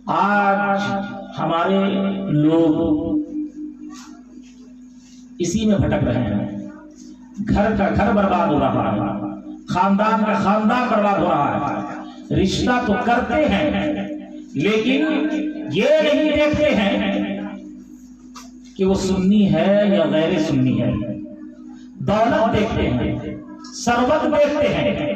آج ہمارے لوگ اسی میں بھٹک رہے ہیں، گھر کا گھر برباد ہو رہا ہے، خاندان کا خاندان برباد ہو رہا ہے۔ رشتہ تو کرتے ہیں لیکن یہ نہیں دیکھتے ہیں کہ وہ سنی ہے یا غیر سنی ہے۔ دولت دیکھتے ہیں، ثروت دیکھتے ہیں،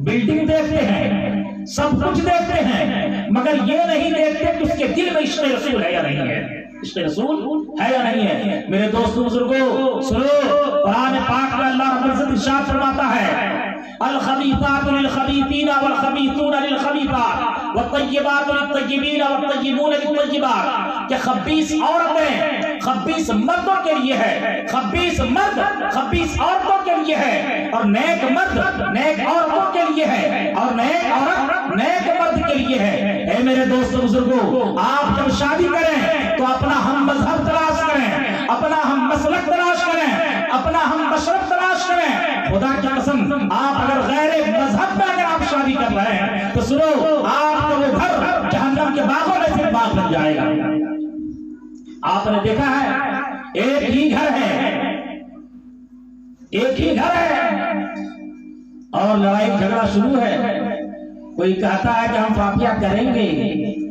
بلڈنگ دیکھتے ہیں، سب کچھ دیکھتے ہیں، مگر یہ نہیں دیکھتے کہ اس کے دل میں عشق رسول ہے یا نہیں ہے، عشق رسول ہے یا نہیں ہے۔ میرے دوستوں بزرگوں سنو، قرآن پاک میں اللہ رب العزت ارشاد فرماتا ہے الخبیثات للخبیثین والخبیثون للخبیثات والطیبات للطیبین والطیبون للطیبات، کہ خبیث عورتیں خبیث مردوں کے لیے ہے، خبیث مرد خبیث عورتوں کے لیے ہے، اور نیک مرد نیک عورتوں کے لیے ہے، اور نیک عورت نیک مرد کے لیے ہے۔ اے میرے دوستوں بزرگوں، آپ جب شادی کریں تو اپنا ہم مذہب تلاش کریں، اپنا ہم مسلک تلاش کریں، اپنا ہم مشرب تلاش کریں۔ خدا کی قسم، آپ اگر غیر مذہب میں اگر آپ شادی کر رہے ہیں تو سنو، آپ کا وہ گھر جہنم کے باغوں میں سے باغ بن جائے گا۔ آپ نے دیکھا ہے ایک ہی گھر ہے، ایک ہی گھر ہے اور لڑائی جھگڑا شروع ہے۔ کوئی کہتا ہے کہ ہم فاتحہ کریں گے،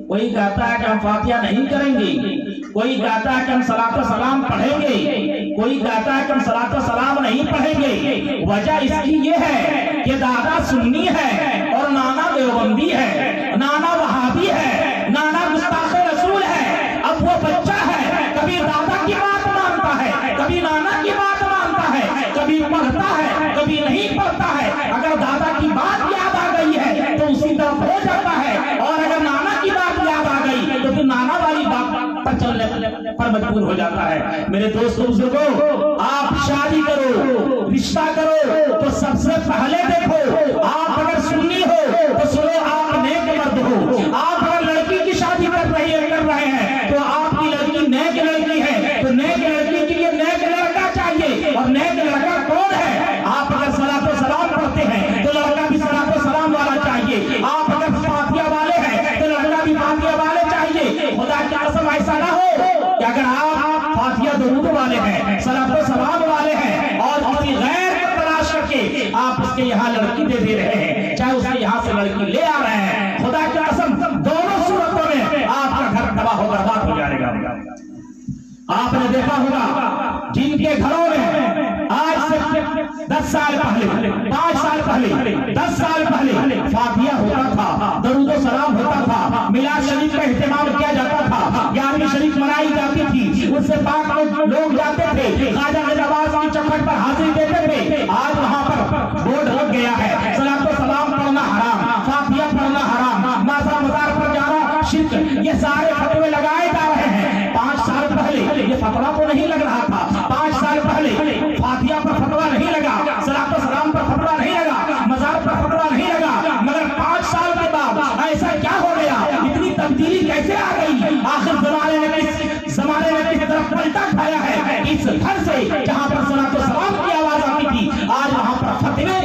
کوئی کہتا ہے کہ ہم فاتحہ نہیں کریں گے، کوئی کہتا ہے کہ ہم صلاۃ و سلام پڑھیں گے، کوئی کہتا ہے کہ ہم صلاۃ و سلام نہیں پڑھیں گے۔ وجہ اس کی یہ ہے کہ دادا سنی ہے اور نانا دیوبندی ہے، نانا وہابی ہے، نانا گستاخ رسول ہے۔ اب وہ بچہ ہے، کبھی دادا کی بات مانتا ہے، کبھی نانا کی بات مانتا ہے، کبھی پڑھتا ہے، کبھی نہیں پڑھتا ہے۔ اگر دادا کی بات یاد آ گئی ہے تو اسی طرف ہو جاتا ہے، اور اگر نانا کی بات یاد آ گئی تو پھر نانا والی بات پر چلنے پر مجبور ہو جاتا ہے۔ میرے دوستوں بزرگوں، آپ شادی کرو، رشتہ کرو تو سب سے پہلے دیکھو آپ اگر سنی ہو تو سنو آپ نیک مرد ہو۔ آپ اگر لڑکی کی شادی کر رہے ہیں تو آپ کی لڑکی نیک لڑکی ہے، تو نیک لڑکی کے لیے نیک لڑکا چاہیے، اور نیک لڑکا کون ہے؟ آپ اگر صلاۃ و سلام پڑھتے ہیں تو لڑکا بھی صلاۃ و سلام والا چاہیے، آپ اگر فاتحہ والے ہیں تو لڑکا بھی فاتحہ والے چاہیے۔ خدا کی قسم ایسا نہ ہو کہ اگر آپ فاتحہ درود والے ہیں، صلاۃ و سلام والے ہیں، اور کسی غیر کو تلاش کر کے آپ اس کے یہاں لڑکی دے رہے ہیں، چاہے اس کے یہاں سے لڑکی لے آ رہے ہیں، خدا کی قسم دونوں صورتوں میں آپ کا گھر تباہ و برباد ہو جائے گا۔ آپ نے دیکھا ہوگا جن کے گھروں میں آج سے 10 سال پہلے، 5 سال پہلے، 10 سال پہلے فاتحہ ہوتا تھا، درود و سلام ہوتا تھا، میلاد شریف کا اہتمام کیا جاتا تھا، 11ویں شریف منائی جاتی تھی، اس سے پاک لوگ جاتے تھے، خواجہ نواز کی چوکھٹ پر حاضری دیتے تھے۔ آج وہاں پر بورڈ لگ گیا ہے صلاۃ و سلام پڑھنا حرام، فاتحہ پڑھنا حرام، مزار پر جانا شرک، یہ سارے فتوے لگائے جا رہے ہیں۔ 5 سال پہلے یہ فتوا تو نہیں لگ رہا تھا، 5 سال پہلے فاتحہ پر فتوا نہیں لگا، صلاۃ و سلام پر فتوا نہیں لگا، مزار پر فتوا نہیں لگا، مگر 5 سال کے بعد ایسا کیا ہو گیا؟ اتنی تبدیلی کیسے آ گئی؟ آخر زمانے نے کس طرف پلٹا کھایا ہے؟ اس گھر سے جہاں پر صلاۃ و سلام کی آواز آتی تھی، آج وہاں پر فتوے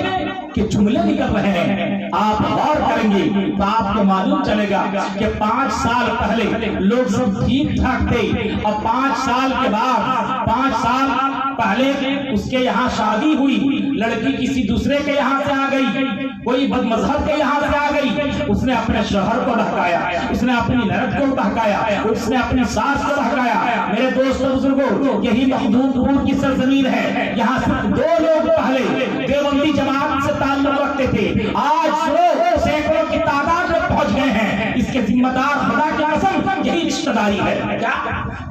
کے جملے نکل رہے ہیں۔ آپ غور کریں گے تو آپ کو معلوم چلے گا کہ 5 سال پہلے لوگ سب ٹھیک ٹھاک تھے، اور 5 سال کے بعد 5 سال پہلے اس کے یہاں شادی ہوئی، لڑکی کسی دوسرے کے یہاں سے آ گئی، کوئی بد مذہب کے یہاں سے آ گئی، اس نے اپنے شوہر کو بہکایا، اس نے اپنی نند کو بہکایا، اس نے اپنی ساس کو بہکایا۔ میرے دوستوں بزرگوں، یہی مخدوم پور کی سرزمین ہے، یہاں صرف 2 لوگ پہلے دیوبندی جماعت سے تعلق رکھتے تھے، آج سینکڑوں کی تعداد میں پہنچ گئے ہیں۔ اس کے ذمہ دار خدا کی قسم یہی رشتہ داری ہے، کیا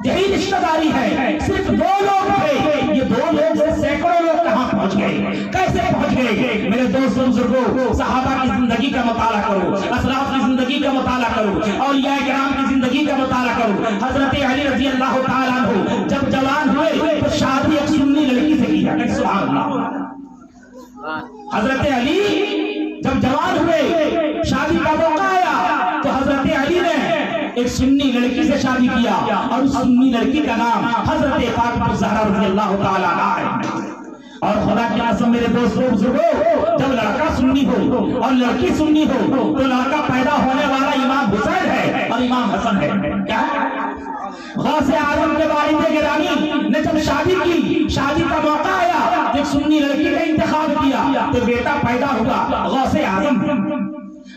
یہی رشتہ داری ہے؟ صرف 2 لوگ تھے، یہ 2 لوگ سے سینکڑوں لوگ کہاں پہنچ گئے؟ کیسے پہنچ گئے؟ میرے دوستوں بزرگوں، صحابہ کی زندگی کا مطالعہ کرو، اسلاف کی زندگی کا مطالعہ کرو، اولیاء کرام کی زندگی کا مطالعہ کرو۔ حضرت علی رضی اللہ تعالیٰ عنہ جب جوان ہوئے تو شادی ایک سنی لڑکی سے کی ہے، سبحان اللہ۔ حضرت علی جب جوان ہوئے، شادی کا موقع آیا تو حضرت علی نے ایک سنی لڑکی سے شادی کیا، اور اس سنی لڑکی کا نام حضرت فاطمہ الزہرا رضی اللہ تعالیٰ عنہا ہے۔ اور خدا کی قسم میرے دوستوں بزرگوں، جب لڑکا سنی ہو اور لڑکی سنی ہو تو لڑکا پیدا ہونے والا امام حسین ہے اور امام حسن ہے. کیا غوث اعظم کے والد گرامی نے جب شادی کی، شادی کا موقع آیا، ایک سنی لڑکی کا انتخاب کیا تو بیٹا پیدا ہوا غوث اعظم.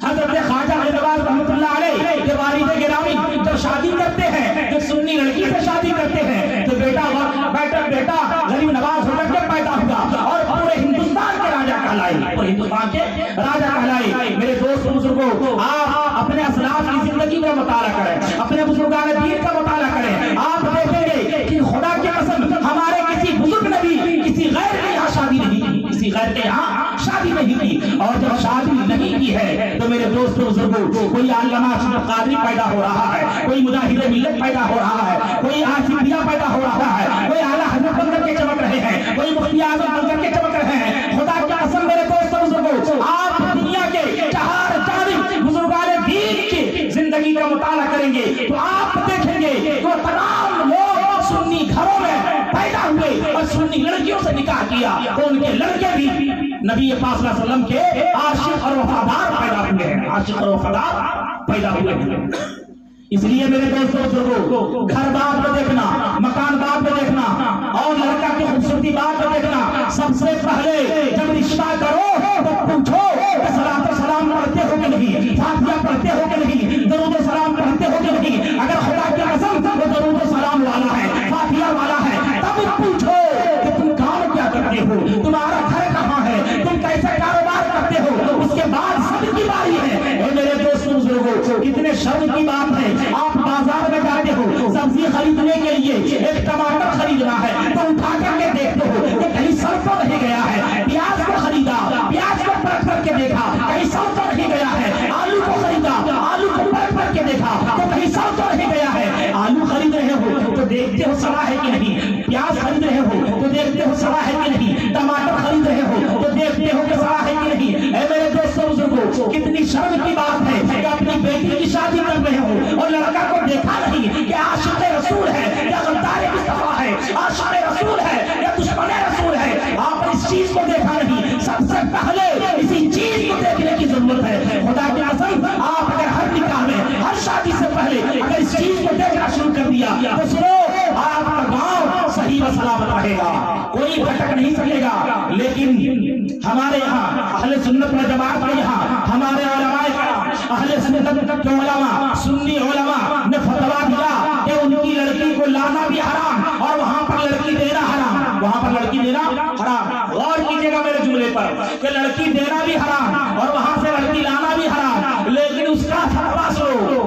حضرت خواجہ نواز رحمۃ اللہ علیہ کے والد گرامی جب شادی کرتے ہیں، جب سنی لڑکی سے شادی کرتے ہیں تو بیٹا غریب نواز ہو کر کے پیدا ہوا اور پورے ہندوستان کے راجا کہلائے، پورے ہندوستان کے راجا کہلائے. میرے دوست بزرگوں، آپ اپنے اسلاف کی زندگی کا مطالعہ کریں، اپنے بزرگان دین کا مطالعہ کریں. آپ دیکھیں گے کہ خدا کی قسم ہمارے کسی بزرگ نے بھی کسی غیر کے یہاں شادی نہیں کی، کسی غیر کے یہاں شادی نہیں کی. اور جب شادی نہیں کی ہے تو میرے دوست بزرگوں، کوئی علامہ اشرف قادری پیدا ہو رہا ہے، کوئی مجاہد ملت پیدا ہو رہا ہے، کوئی عاصم میاں پیدا ہو رہا ہے، کوئی اعلیٰ حضرت بن کر کے چمک رہے ہیں، کوئی مفتی اعظم بن کر کے چمک رہے ہیں. خدا کی قسم میرے دوست بزرگوں، آپ دنیا کے چہار جانب بزرگان دین کی زندگی کا مطالعہ کریں گے تو آپ دیکھیں گے کہ وہ تمام لوگ سنی گھروں میں پیدا ہوئے اور سنی لڑکیوں سے نکاح کیا تو ان کے لڑکے بھی نبی پاک صلی اللہ علیہ وسلم کے عاشق اور وفادار پیدا ہوئے ہیں، عاشق اور وفادار پیدا ہوئے ہیں. اس لیے میرے دوستوں بزرگوں، گھر بار پہ دیکھنا، مکان بار پہ دیکھنا اور لڑکا کی خوبصورتی بار پہ دیکھنا، سب سے پہلے جب رشتہ کرو تو پوچھو کہ صلاۃ و سلام پڑھتے ہو کہ نہیں، فاتحہ پڑھتے ہو کہ نہیں، درود و سلام پڑھتے ہو کہ نہیں. اگر خدا کی قسم وہ درود و سلام والا ہے، فاتحہ والا ہے، تب پوچھو کہ تم کام کیا کرتے ہو، تمہارا گھر کہاں ہے، تم کیسے کاروبار کرتے ہو. اس کے بعد سب کی باری ہے. اے میرے دوستوں بزرگوں، کتنے شرم کی بات ہے، آپ بازار میں جاتے ہو سبزی خریدنے کے لیے، ایک ٹماٹر خریدنا ہے تو اٹھا کر کے دیکھتے ہو کہ کہیں سڑ تو نہیں گیا ہے. پیاز کو خریدا، پیاز کو پرکھ کر کے دیکھا کہیں سڑ تو نہیں گیا ہے. آلو کو خریدا، آلو کو پرکھ کر کے دیکھا تو کہیں سڑ تو نہیں گیا ہے. آلو خرید رہے ہو تو دیکھتے ہو سڑا ہے کہ نہیں، پیاز خرید رہے ہو تو دیکھتے ہو سڑا ہے کہ نہیں، ٹماٹر خرید رہے ہو تو دیکھتے ہو کہ سڑا ہے کہ نہیں. اے میرے دوستوں بزرگوں، کتنی شرم کی بات ہے کہ اپنی بیٹی کی شادی کر رہے ہو اور لڑکا کو دیکھا نہیں کہ عاشق رسول ہے یا غدار مصطفیٰ ہے، عاشق رسول ہے یا دشمن رسول ہے. آپ نے اس چیز کو دیکھا نہیں. سب سے پہلے اسی چیز کو دیکھنے کی ضرورت ہے. خدا کی قسم آپ اگر ہر نکاح میں، ہر شادی سے پہلے اگر اس چیز کو دیکھنا شروع کر دیا تو سنو، آپ کا گاؤں صحیح و سلامت رہے گا، کوئی بھٹک نہیں سکے گا. لیکن ہمارے یہاں اہل سنت و جماعت کے یہاں ہمارے علماء کرام، اہل سنت کے علماء، سنی علماء نے فتویٰ دیا کہ ان کی لڑکی کو لانا بھی حرام اور وہاں پر لڑکی دینا حرام، وہاں پر لڑکی دینا حرام. غور کیجئے گا میرے جملے پر کہ لڑکی دینا بھی حرام اور وہاں سے لڑکی لانا بھی حرام. لیکن اس کا فتویٰ سنو،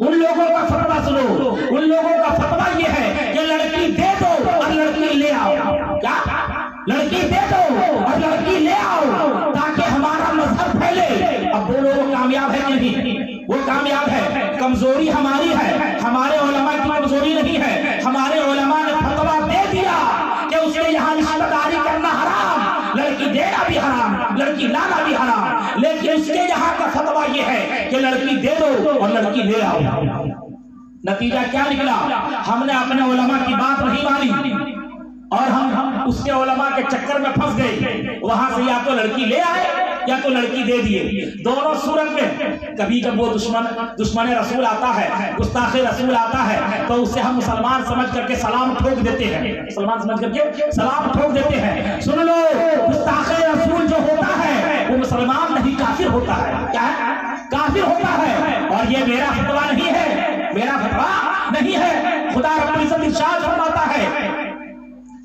ان لوگوں کا فتویٰ سنو. ان لوگوں کا فتویٰ یہ ہے کہ لڑکی دے دو اور لڑکی لے آؤ. کیا؟ لڑکی دے دو اور لڑکی لے آؤ تاکہ ہمارا مذہب پھیلے. اب بولو وہ کامیاب ہے کہ نہیں؟ وہ کامیاب ہے. کمزوری ہماری ہے، ہمارے علماء کی کمزوری نہیں ہے. ہمارے علماء نے فتویٰ دے دیا کہ اس کے یہاں رشتہ داری کرنا حرام، لڑکی دینا بھی حرام، لڑکی لانا بھی حرام. لیکن اس کے یہاں کا فتویٰ یہ ہے کہ لڑکی دے دو اور لڑکی لے آؤ. نتیجہ کیا نکلا؟ ہم نے اپنے علماء کی بات نہیں مانی اور ہم اس کے علماء کے چکر میں پھنس گئے. وہاں سے یا تو لڑکی لے آئے یا تو لڑکی دے دیے. دونوں صورت میں کبھی کبھی وہ دشمن رسول آتا ہے، گستاخ رسول آتا ہے تو اسے ہم مسلمان سمجھ کر کے سلام ٹھوک دیتے ہیں، مسلمان سمجھ کر کے سلام ٹھوک دیتے ہیں. سن لو، گستاخ رسول جو ہوتا ہے وہ مسلمان نہیں، کافر ہوتا ہے. کیا ہے؟ کافر ہوتا ہے. اور یہ میرا فتویٰ نہیں ہے، میرا فتویٰ نہیں ہے. خدا رب العزت ارشاد فرماتا ہے،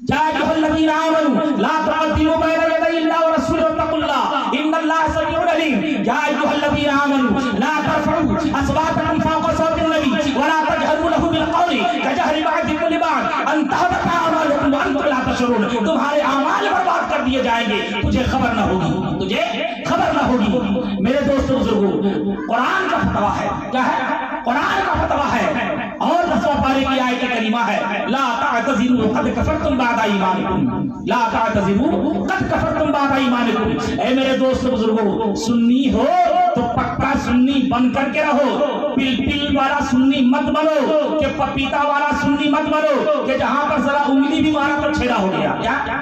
یا ایھا الذین آمنوا لا تقدموا بین یدی اللہ ورسولہ واتقوا اللہ ان اللہ سمیع علیم. یا ایھا الذین آمنوا لا ترفعوا اصواتکم فوق صوت النبی ولا تجهروا له بالقول كجهر بعضکم لبعض ان تحبط اعمالکم وانتم لا تشعرون. تمہارے اعمال برباد کر دیے جائیں گے، تجھے خبر نہ ہوگی، تجھے خبر نہ ہوگی. میرے دوستو بزرگو، قرآن کا فتویٰ ہے. کیا ہے؟ قرآن کا فتویٰ ہے. اور 10واں پارے کی آیت کریمہ ہے، لا تعتذروا قد کفرتم بعد ایمانکم، لا تعتذروا قد کفرتم بعد ایمانکم. اے میرے دوست بزرگوں، سنی ہو تو پکا سنی بن کر کے رہو. پل والا سنی مت بنو کہ پپیتا والا سنی مت بنو کہ جہاں پر ذرا انگلی بھی مارا تو چھیڑا ہو گیا. کیا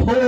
2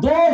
2